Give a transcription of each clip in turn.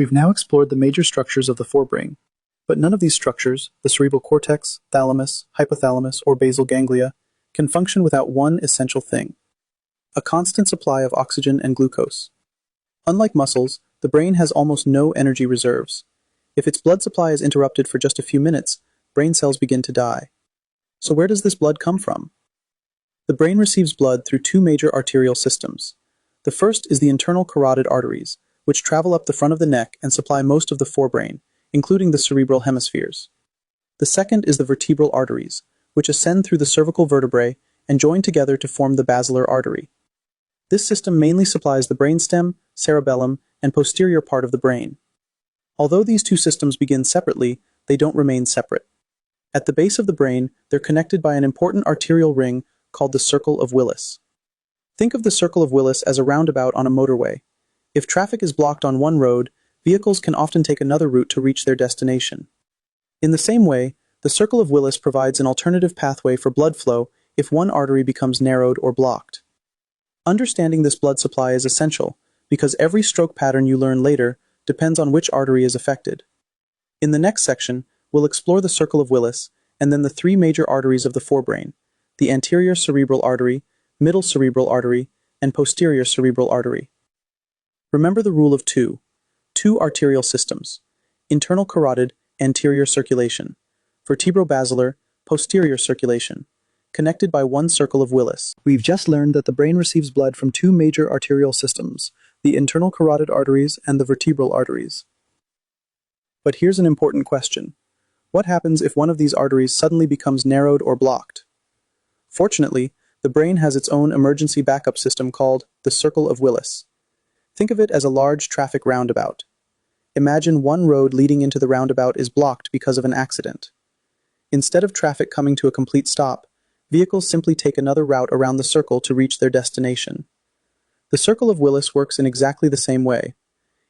We've now explored the major structures of the forebrain, but none of these structures, the cerebral cortex, thalamus, hypothalamus, or basal ganglia, can function without one essential thing: a constant supply of oxygen and glucose. Unlike muscles, the brain has almost no energy reserves. If its blood supply is interrupted for just a few minutes, brain cells begin to die. So where does this blood come from? The brain receives blood through two major arterial systems. The first is the internal carotid arteries, which travel up the front of the neck and supply most of the forebrain, including the cerebral hemispheres. The second is the vertebral arteries, which ascend through the cervical vertebrae and join together to form the basilar artery. This system mainly supplies the brainstem, cerebellum, and posterior part of the brain. Although these two systems begin separately, they don't remain separate. At the base of the brain, they're connected by an important arterial ring called the Circle of Willis. Think of the Circle of Willis as a roundabout on a motorway. If traffic is blocked on one road, vehicles can often take another route to reach their destination. In the same way, the Circle of Willis provides an alternative pathway for blood flow if one artery becomes narrowed or blocked. Understanding this blood supply is essential, because every stroke pattern you learn later depends on which artery is affected. In the next section, we'll explore the Circle of Willis, and then the three major arteries of the forebrain: the anterior cerebral artery, middle cerebral artery, and posterior cerebral artery. Remember the rule of two arterial systems: internal carotid, anterior circulation; vertebral basilar, posterior circulation, connected by one Circle of Willis. We've just learned that the brain receives blood from two major arterial systems, the internal carotid arteries and the vertebral arteries. But here's an important question. What happens if one of these arteries suddenly becomes narrowed or blocked? Fortunately, the brain has its own emergency backup system called the Circle of Willis. Think of it as a large traffic roundabout. Imagine one road leading into the roundabout is blocked because of an accident. Instead of traffic coming to a complete stop, vehicles simply take another route around the circle to reach their destination. The Circle of Willis works in exactly the same way.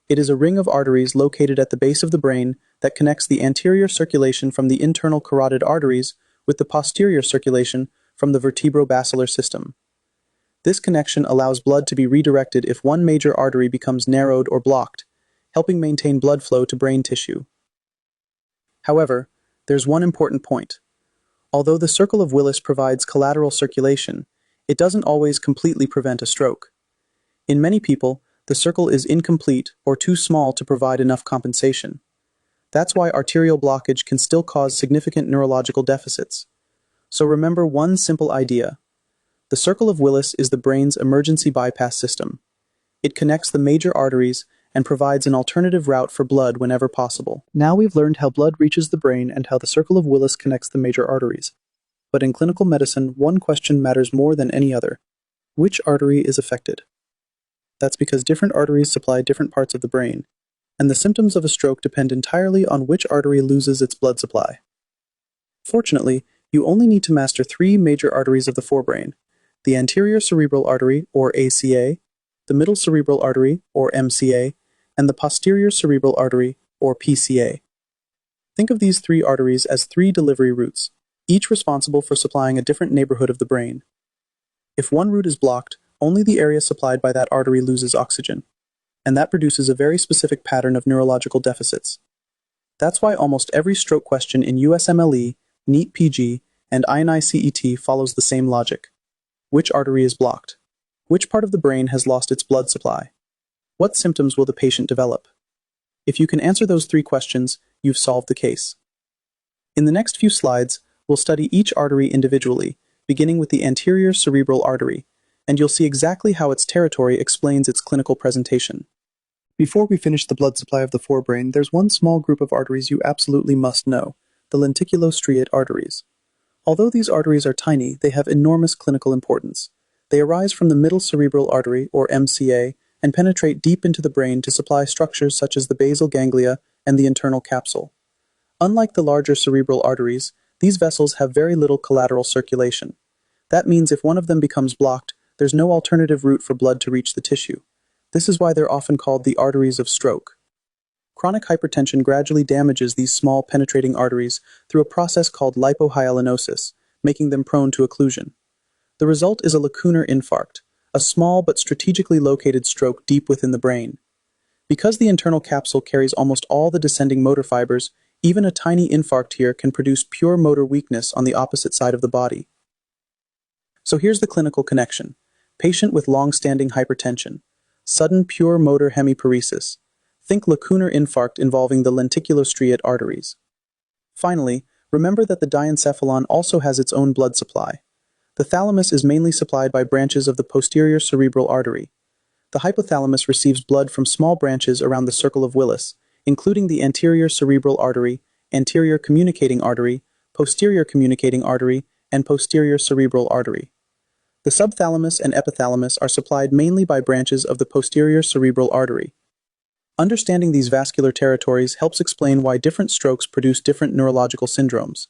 It is a ring of arteries located at the base of the brain that connects the anterior circulation from the internal carotid arteries with the posterior circulation from the vertebro-basilar system. This connection allows blood to be redirected if one major artery becomes narrowed or blocked, helping maintain blood flow to brain tissue. However, there's one important point. Although the Circle of Willis provides collateral circulation, it doesn't always completely prevent a stroke. In many people, the circle is incomplete or too small to provide enough compensation. That's why arterial blockage can still cause significant neurological deficits. So remember one simple idea. The Circle of Willis is the brain's emergency bypass system. It connects the major arteries and provides an alternative route for blood whenever possible. Now we've learned how blood reaches the brain and how the Circle of Willis connects the major arteries. But in clinical medicine, one question matters more than any other. Which artery is affected? That's because different arteries supply different parts of the brain, and the symptoms of a stroke depend entirely on which artery loses its blood supply. Fortunately, you only need to master three major arteries of the forebrain: the anterior cerebral artery, or ACA, the middle cerebral artery, or MCA, and the posterior cerebral artery, or PCA. Think of these three arteries as three delivery routes, each responsible for supplying a different neighborhood of the brain. If one route is blocked, only the area supplied by that artery loses oxygen, and that produces a very specific pattern of neurological deficits. That's why almost every stroke question in USMLE, NEET PG, and INI-CET follows the same logic. Which artery is blocked? Which part of the brain has lost its blood supply? What symptoms will the patient develop? If you can answer those three questions, you've solved the case. In the next few slides, we'll study each artery individually, beginning with the anterior cerebral artery, and you'll see exactly how its territory explains its clinical presentation. Before we finish the blood supply of the forebrain, there's one small group of arteries you absolutely must know: the lenticulostriate arteries. Although these arteries are tiny, they have enormous clinical importance. They arise from the middle cerebral artery, or MCA, and penetrate deep into the brain to supply structures such as the basal ganglia and the internal capsule. Unlike the larger cerebral arteries, these vessels have very little collateral circulation. That means if one of them becomes blocked, there's no alternative route for blood to reach the tissue. This is why they're often called the arteries of stroke. Chronic hypertension gradually damages these small penetrating arteries through a process called lipohyalinosis, making them prone to occlusion. The result is a lacunar infarct, a small but strategically located stroke deep within the brain. Because the internal capsule carries almost all the descending motor fibers, even a tiny infarct here can produce pure motor weakness on the opposite side of the body. So here's the clinical connection. Patient with long-standing hypertension. Sudden pure motor hemiparesis. Think lacunar infarct involving the lenticulostriate arteries. Finally, remember that the diencephalon also has its own blood supply. The thalamus is mainly supplied by branches of the posterior cerebral artery. The hypothalamus receives blood from small branches around the Circle of Willis, including the anterior cerebral artery, anterior communicating artery, posterior communicating artery, and posterior cerebral artery. The subthalamus and epithalamus are supplied mainly by branches of the posterior cerebral artery. Understanding these vascular territories helps explain why different strokes produce different neurological syndromes.